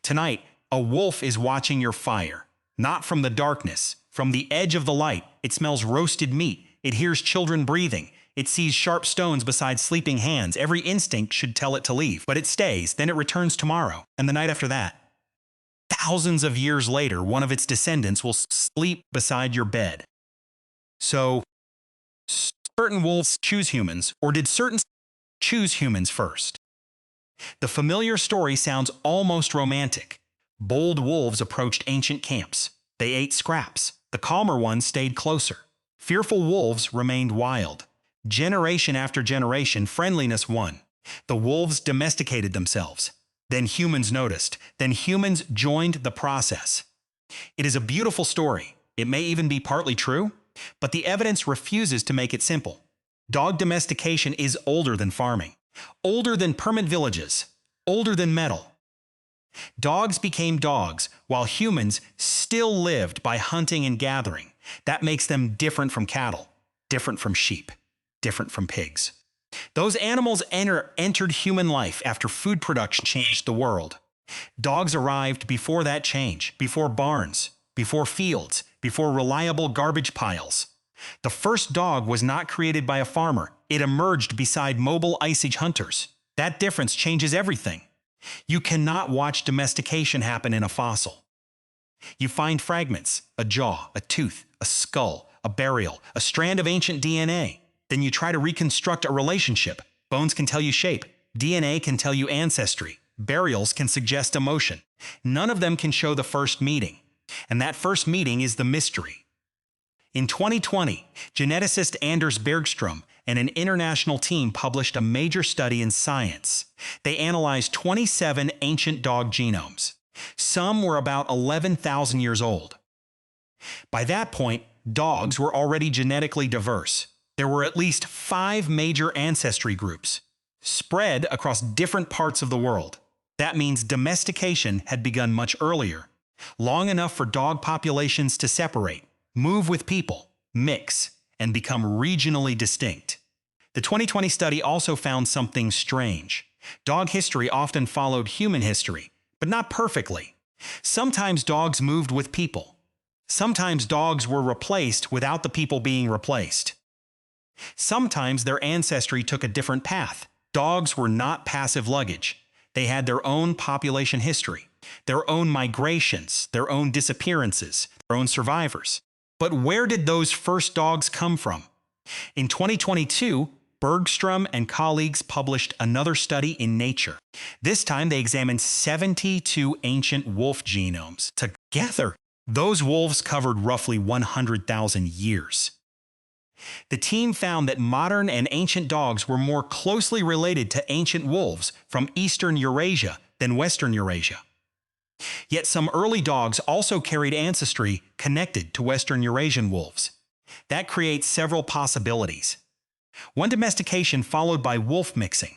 Tonight, a wolf is watching your fire. Not from the darkness, from the edge of the light. It smells roasted meat. It hears children breathing. It sees sharp stones beside sleeping hands. Every instinct should tell it to leave, but it stays. Then it returns tomorrow, and the night after that. Thousands of years later, one of its descendants will sleep beside your bed. So, certain wolves choose humans, or did certain choose humans first? The familiar story sounds almost romantic. Bold wolves approached ancient camps. They ate scraps. The calmer ones stayed closer. Fearful wolves remained wild. Generation after generation, friendliness won. The wolves domesticated themselves. Then humans noticed. Then humans joined the process. It is a beautiful story. It may even be partly true, but the evidence refuses to make it simple. Dog domestication is older than farming, older than permanent villages, older than metal. Dogs became dogs, while humans still lived by hunting and gathering. That makes them different from cattle, different from sheep, different from pigs. Those animals entered human life after food production changed the world. Dogs arrived before that change, before barns, before fields, before reliable garbage piles. The first dog was not created by a farmer. It emerged beside mobile Ice Age hunters. That difference changes everything. You cannot watch domestication happen in a fossil. You find fragments, a jaw, a tooth, a skull, a burial, a strand of ancient DNA. Then you try to reconstruct a relationship. Bones can tell you shape. DNA can tell you ancestry. Burials can suggest emotion. None of them can show the first meeting. And that first meeting is the mystery. In 2020, geneticist Anders Bergstrom and an international team published a major study in Science. They analyzed 27 ancient dog genomes. Some were about 11,000 years old. By that point, dogs were already genetically diverse. There were at least 5 major ancestry groups, spread across different parts of the world. That means domestication had begun much earlier, long enough for dog populations to separate, move with people, mix, and become regionally distinct. The 2020 study also found something strange. Dog history often followed human history, but not perfectly. Sometimes dogs moved with people. Sometimes dogs were replaced without the people being replaced. Sometimes their ancestry took a different path. Dogs were not passive luggage. They had their own population history, their own migrations, their own disappearances, their own survivors. But where did those first dogs come from? In 2022, Bergstrom and colleagues published another study in Nature. This time they examined 72 ancient wolf genomes. Together, those wolves covered roughly 100,000 years. The team found that modern and ancient dogs were more closely related to ancient wolves from eastern Eurasia than western Eurasia. Yet some early dogs also carried ancestry connected to western Eurasian wolves. That creates several possibilities. One domestication followed by wolf mixing.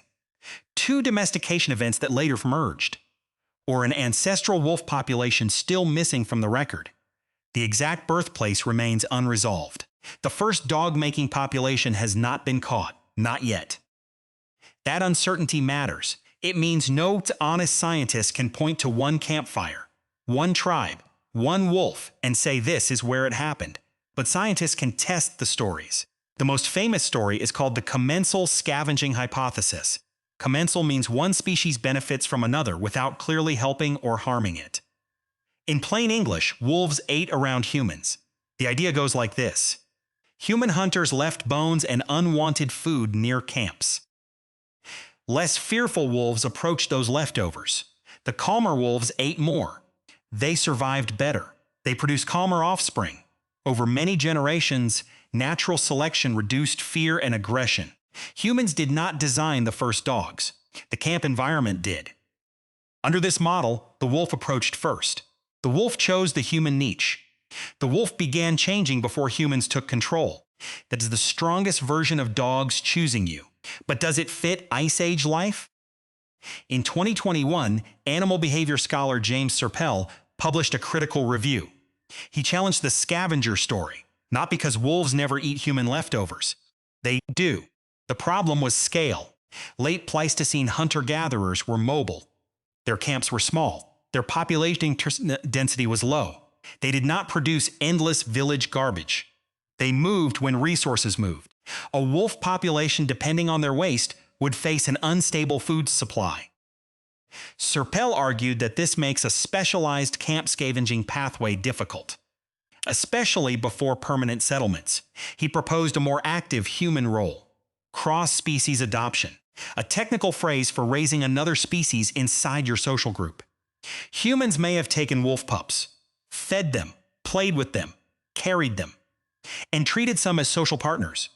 2 domestication events that later merged. Or an ancestral wolf population still missing from the record. The exact birthplace remains unresolved. The first dog-making population has not been caught, not yet. That uncertainty matters. It means no honest scientist can point to one campfire, one tribe, one wolf, and say this is where it happened. But scientists can test the stories. The most famous story is called the commensal scavenging hypothesis. Commensal means one species benefits from another without clearly helping or harming it. In plain English, wolves ate around humans. The idea goes like this. Human hunters left bones and unwanted food near camps. Less fearful wolves approached those leftovers. The calmer wolves ate more. They survived better. They produced calmer offspring. Over many generations, natural selection reduced fear and aggression. Humans did not design the first dogs. The camp environment did. Under this model, the wolf approached first. The wolf chose the human niche. The wolf began changing before humans took control. That is the strongest version of dogs choosing you. But does it fit Ice Age life? In 2021, animal behavior scholar James Serpell published a critical review. He challenged the scavenger story, not because wolves never eat human leftovers. They do. The problem was scale. Late Pleistocene hunter-gatherers were mobile. Their camps were small. Their population density was low. They did not produce endless village garbage. They moved when resources moved. A wolf population, depending on their waste, would face an unstable food supply. Serpell argued that this makes a specialized camp scavenging pathway difficult, especially before permanent settlements. He proposed a more active human role, cross-species adoption, a technical phrase for raising another species inside your social group. Humans may have taken wolf pups, fed them, played with them, carried them, and treated some as social partners.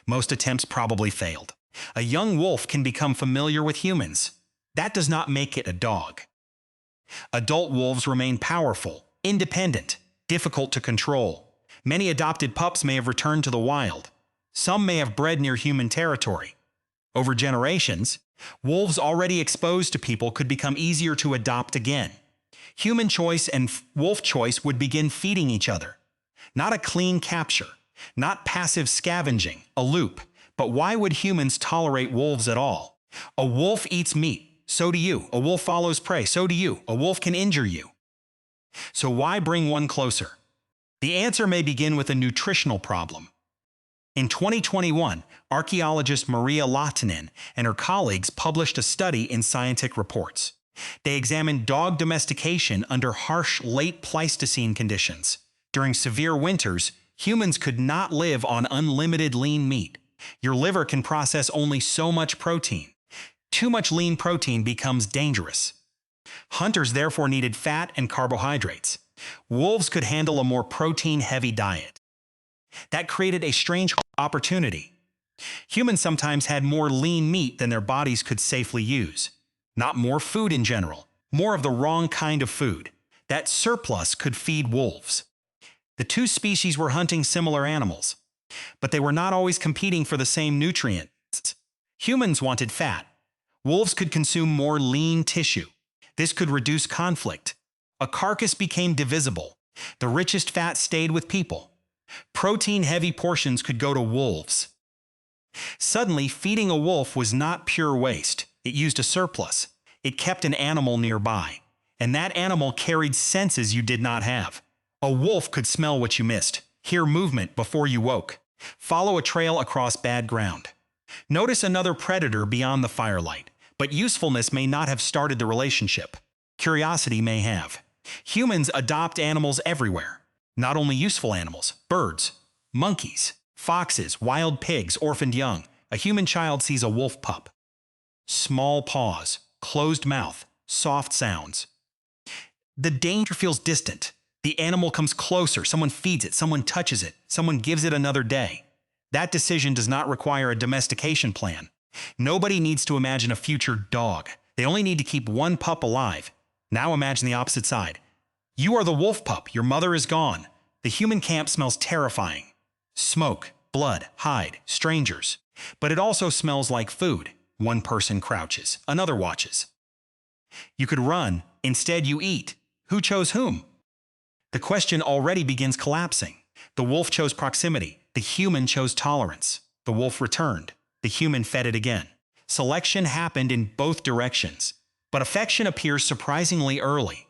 Most attempts probably failed. A young wolf can become familiar with humans. That does not make it a dog. Adult wolves remain powerful, independent, difficult to control. Many adopted pups may have returned to the wild. Some may have bred near human territory. Over generations, wolves already exposed to people could become easier to adopt again. Human choice and wolf choice would begin feeding each other. Not a clean capture, not passive scavenging, a loop. But why would humans tolerate wolves at all? A wolf eats meat. So do you. A wolf follows prey. So do you. A wolf can injure you. So why bring one closer? The answer may begin with a nutritional problem. In 2021, archaeologist Maria Lahtinen and her colleagues published a study in Scientific Reports. They examined dog domestication under harsh late Pleistocene conditions. During severe winters, humans could not live on unlimited lean meat. Your liver can process only so much protein. Too much lean protein becomes dangerous. Hunters therefore needed fat and carbohydrates. Wolves could handle a more protein-heavy diet. That created a strange opportunity. Humans sometimes had more lean meat than their bodies could safely use. Not more food in general, more of the wrong kind of food. That surplus could feed wolves. The two species were hunting similar animals, but they were not always competing for the same nutrients. Humans wanted fat. Wolves could consume more lean tissue. This could reduce conflict. A carcass became divisible. The richest fat stayed with people. Protein-heavy portions could go to wolves. Suddenly, feeding a wolf was not pure waste. It used a surplus. It kept an animal nearby. And that animal carried senses you did not have. A wolf could smell what you missed, hear movement before you woke, follow a trail across bad ground. Notice another predator beyond the firelight. But usefulness may not have started the relationship. Curiosity may have. Humans adopt animals everywhere. Not only useful animals, birds, monkeys, foxes, wild pigs, orphaned young. A human child sees a wolf pup. Small paws, closed mouth, soft sounds. The danger feels distant. The animal comes closer, someone feeds it, someone touches it, someone gives it another day. That decision does not require a domestication plan. Nobody needs to imagine a future dog. They only need to keep one pup alive. Now imagine the opposite side. You are the wolf pup. Your mother is gone. The human camp smells terrifying. Smoke, blood, hide, strangers. But it also smells like food. One person crouches, another watches. You could run. Instead, you eat. Who chose whom? The question already begins collapsing. The wolf chose proximity. The human chose tolerance. The wolf returned. The human fed it again. Selection happened in both directions, but affection appears surprisingly early.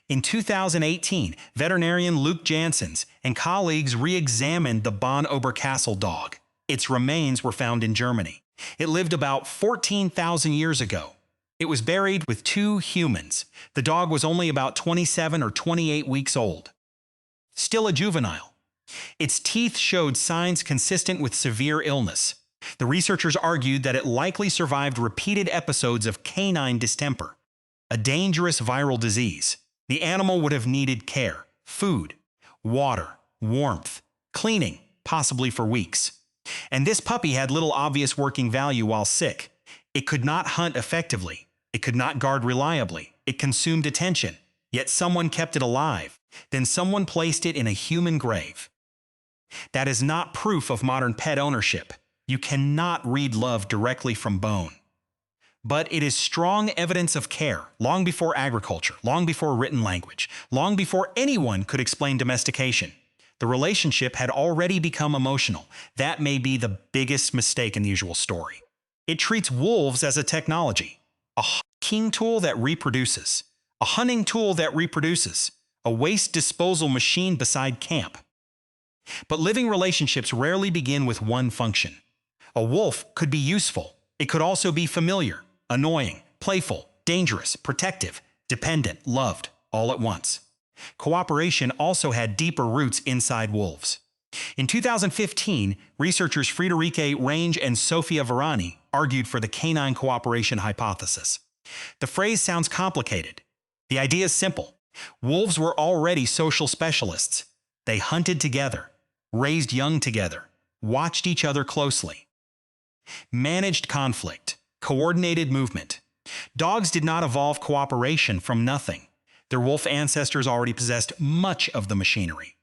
In 2018, veterinarian Luke Janssens and colleagues re-examined the Bonn-Oberkassel dog. Its remains were found in Germany. It lived about 14,000 years ago. It was buried with two humans. The dog was only about 27 or 28 weeks old. Still a juvenile. Its teeth showed signs consistent with severe illness. The researchers argued that it likely survived repeated episodes of canine distemper, a dangerous viral disease. The animal would have needed care, food, water, warmth, cleaning, possibly for weeks. And this puppy had little obvious working value while sick. It could not hunt effectively. It could not guard reliably. It consumed attention. Yet someone kept it alive. Then someone placed it in a human grave. That is not proof of modern pet ownership. You cannot read love directly from bone. But it is strong evidence of care, long before agriculture, long before written language, long before anyone could explain domestication. The relationship had already become emotional. That may be the biggest mistake in the usual story. It treats wolves as a technology, a hunting tool that reproduces, a a hunting tool that reproduces, a waste disposal machine beside camp. But living relationships rarely begin with one function. A wolf could be useful. It could also be familiar, annoying, playful, dangerous, protective, dependent, loved, all at once. Cooperation also had deeper roots inside wolves. In 2015, researchers Friederike Range and Sofia Varani argued for the canine cooperation hypothesis. The phrase sounds complicated. The idea is simple. Wolves were already social specialists. They hunted together, raised young together, watched each other closely, managed conflict, coordinated movement. Dogs did not evolve cooperation from nothing. Their wolf ancestors already possessed much of the machinery.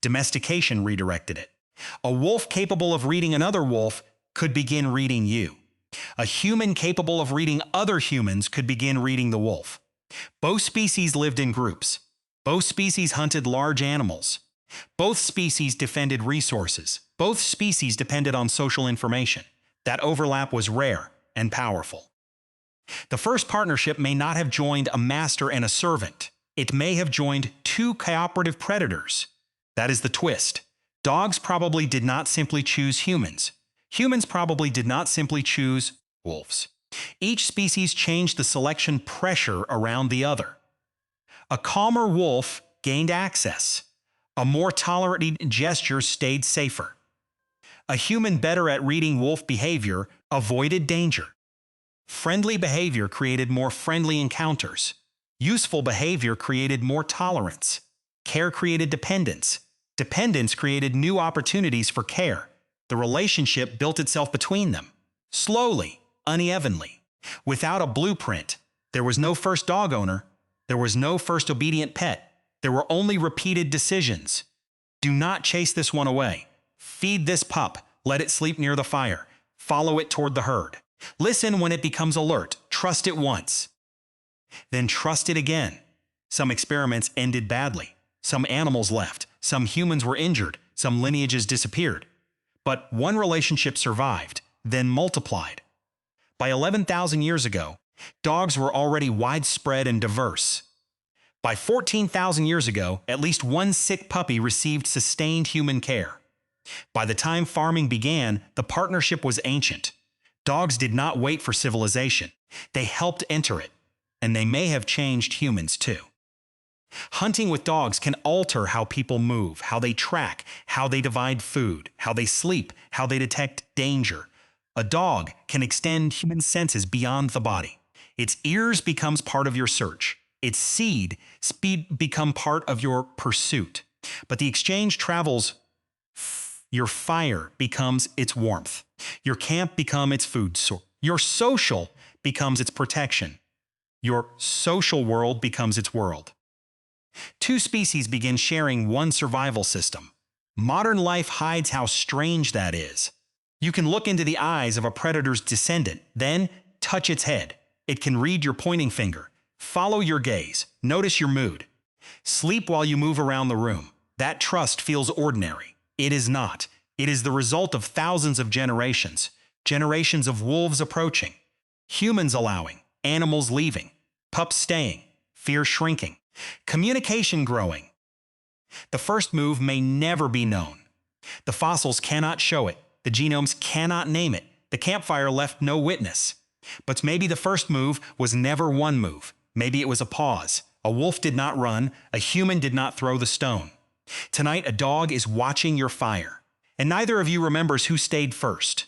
Domestication redirected it. A wolf capable of reading another wolf could begin reading you. A human capable of reading other humans could begin reading the wolf. Both species lived in groups. Both species hunted large animals. Both species defended resources. Both species depended on social information. That overlap was rare and powerful. The first partnership may not have joined a master and a servant. It may have joined two cooperative predators. That is the twist. Dogs probably did not simply choose humans. Humans probably did not simply choose wolves. Each species changed the selection pressure around the other. A calmer wolf gained access. A more tolerant gesture stayed safer. A human better at reading wolf behavior avoided danger. Friendly behavior created more friendly encounters. Useful behavior created more tolerance. Care created dependence. Dependence created new opportunities for care. The relationship built itself between them. Slowly, unevenly. Without a blueprint, there was no first dog owner. There was no first obedient pet. There were only repeated decisions. Do not chase this one away. Feed this pup. Let it sleep near the fire. Follow it toward the herd. Listen when it becomes alert. Trust it once. Then trust it again. Some experiments ended badly. Some animals left. Some humans were injured. Some lineages disappeared. But one relationship survived, then multiplied. By 11,000 years ago, dogs were already widespread and diverse. By 14,000 years ago, at least one sick puppy received sustained human care. By the time farming began, the partnership was ancient. Dogs did not wait for civilization. They helped enter it, and they may have changed humans too. Hunting with dogs can alter how people move, how they track, how they divide food, how they sleep, how they detect danger. A dog can extend human senses beyond the body. Its ears becomes part of your search. Its speed become part of your pursuit. But the exchange travels. Your fire becomes its warmth. Your camp becomes its food source. Your social becomes its protection. Your social world becomes its world. Two species begin sharing one survival system. Modern life hides how strange that is. You can look into the eyes of a predator's descendant, then touch its head. It can read your pointing finger. Follow your gaze. Notice your mood. Sleep while you move around the room. That trust feels ordinary. It is not. It is the result of thousands of generations. Generations of wolves approaching. Humans allowing. Animals leaving. Pups staying. Fear shrinking. Communication growing. The first move may never be known. The fossils cannot show it. The genomes cannot name it. The campfire left no witness. But maybe the first move was never one move. Maybe it was a pause. A wolf did not run. A human did not throw the stone. Tonight, a dog is watching your fire. And neither of you remembers who stayed first.